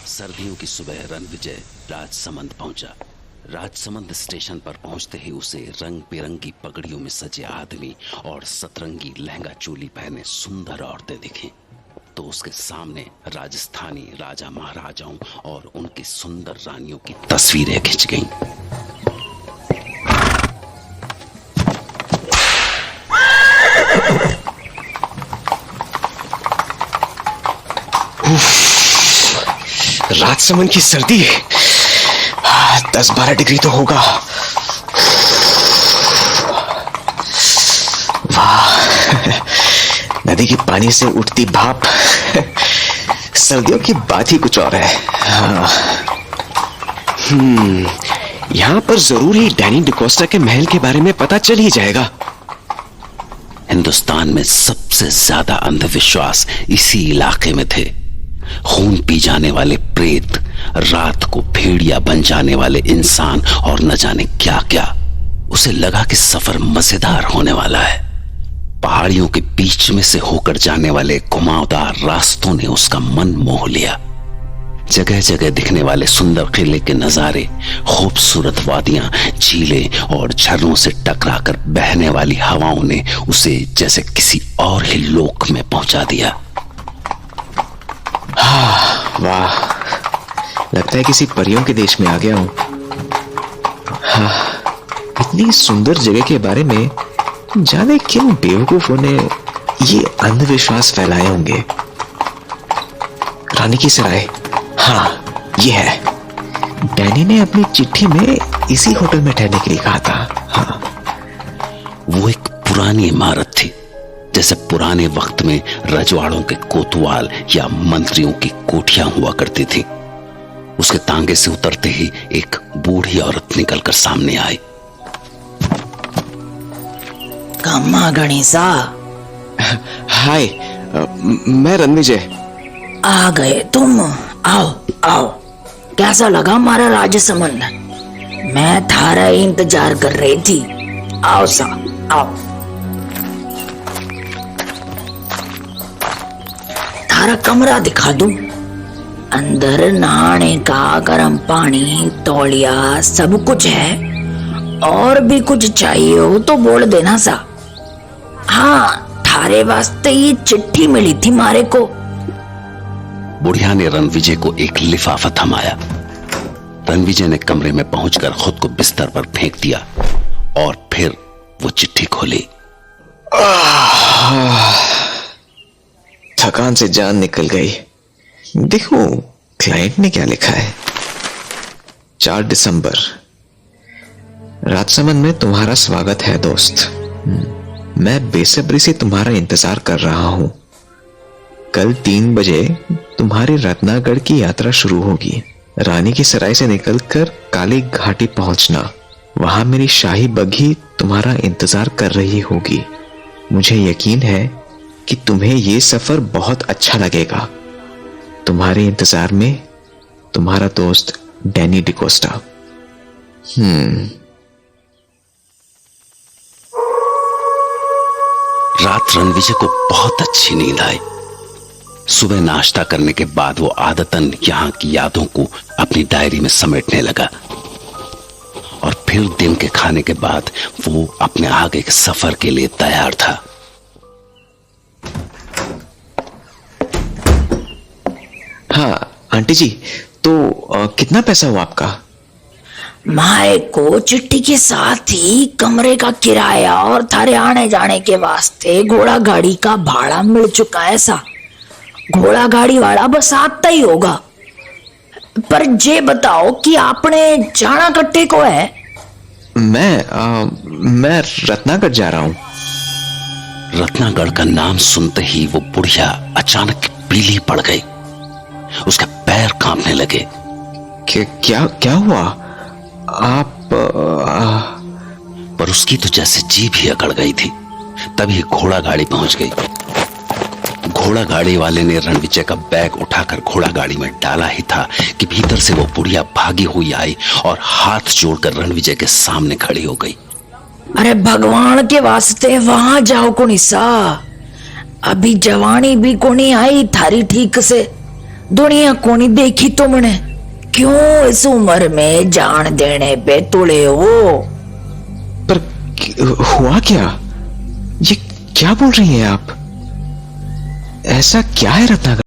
सर्दियों की सुबह रणविजय राजसमंद पहुंचा। राजसमंद स्टेशन पर पहुंचते ही उसे रंग बिरंगी पगड़ियों में सजे आदमी और सतरंगी लहंगा चोली पहने सुंदर औरतें दिखी। तो उसके सामने राजस्थानी राजा महाराजाओं और उनकी सुंदर रानियों की तस्वीरें खिंच गईं। राजसमंद की सर्दी 10-12 डिग्री तो होगा। वाह, नदी के पानी से उठती भाप सर्दियों की बात ही कुछ और है। यहाँ पर जरूर ही डैनी डिकोस्टा के महल के बारे में पता चल ही जाएगा। हिंदुस्तान में सबसे ज्यादा अंधविश्वास इसी इलाके में थे। खून पी जाने वाले प्रेत, रात को भेड़िया बन जाने वाले इंसान और न जाने क्या क्या। उसे लगा कि सफर मजेदार होने वाला है। पहाड़ियों के बीच में से होकर जाने वाले घुमावदार रास्तों ने उसका मन मोह लिया। जगह जगह दिखने वाले सुंदर किले के नजारे, खूबसूरत वादियां, झीलें और झरनों से टकराकर बहने वाली हवाओं ने उसे जैसे किसी और ही लोक में पहुंचा दिया। वाह, लगता है किसी परियों के देश में आ गया हूं। इतनी सुंदर जगह के बारे में जाने किन बेवकूफों ने ये अंधविश्वास फैलाए होंगे। रानी की सराय, हाँ ये है। डैनी ने अपनी चिट्ठी में इसी होटल में ठहरने के लिए कहा था। हाँ, वो एक पुरानी इमारत थी, जैसे पुराने वक्त में रजवाड़ों के कोतवाल या मंत्रियों की कोठियां हुआ करती थी। उसके तांगे से उतरते ही एक बूढ़ी औरत निकलकर सामने आई। कम्मा गणेशा। हाय, मैं रणविजय। आ गए तुम? आओ आओ। कैसा लगा हमारा राजसमंद? मैं थारा इंतजार कर रही थी। आओ सा, आओ। थारा कमरा दिखा दूं? अंदर नहाने का गर्म पानी, तौलिया, सब कुछ है। और भी कुछ चाहिए हो तो बोल देना सा। हाँ, थारे वास्ते ये चिट्ठी मिली थी मारे को। बुढ़िया ने रणविजय को एक लिफाफा थमाया। रणविजय ने कमरे में पहुंचकर खुद को बिस्तर पर फेंक दिया और फिर वो चिट्ठी खोली। थकान से जान निकल गई। देखो क्लाइंट ने क्या लिखा है। 4 दिसंबर। राजसमंद में तुम्हारा स्वागत है दोस्त। मैं बेसब्री से तुम्हारा इंतजार कर रहा हूं। कल 3 बजे तुम्हारी रत्नागढ़ की यात्रा शुरू होगी। रानी की सराय से निकलकर काली घाटी पहुंचना। वहां मेरी शाही बग्घी तुम्हारा इंतजार कर रही होगी। मुझे यकीन है कि तुम्हें यह सफर बहुत अच्छा लगेगा। तुम्हारे इंतजार में तुम्हारा दोस्त डैनी डिकोस्टा। रात रणविजय को बहुत अच्छी नींद आई। सुबह नाश्ता करने के बाद वो आदतन यहाँ की यादों को अपनी डायरी में समेटने लगा और फिर दिन के खाने के बाद वो अपने आगे के सफर के लिए तैयार था। हाँ आंटी जी, तो कितना पैसा हुआ आपका? माए को चिट्ठी के साथ ही कमरे का किराया और थारे आने जाने के वास्ते घोड़ा गाड़ी का भाड़ा मिल चुका है सा। घोड़ा गाड़ी वाला बस आता ही होगा। पर जे बताओ कि आपने जाना कट्टे को है? मैं रत्नागढ़ जा रहा हूं। रत्नागढ़ का नाम सुनते ही वो बुढ़िया अचानक पीली पड़ गई। उसके पैर कांपने लगे। क्या हुआ? आप पर उसकी तो जैसे जीभ ही अकड़ गई थी। तभी घोड़ा गाड़ी पहुंच गई। घोड़ा गाड़ी वाले ने रणविजय का बैग उठाकर घोड़ा गाड़ी में डाला ही था कि भीतर से वो बुढ़िया भागी हुई आई और हाथ जोड़कर रणविजय के सामने खड़ी हो गई। अरे भगवान के वास्ते वहां जाओ कुनिसा। अभी जवानी भी कोनी आई थारी ठीक से। दुनिया को नहीं देखी तुमने, क्यों इस उम्र में जान देने पे तुले हो? पर हुआ क्या? ये क्या बोल रही हैं आप? ऐसा क्या है रत्नाकर?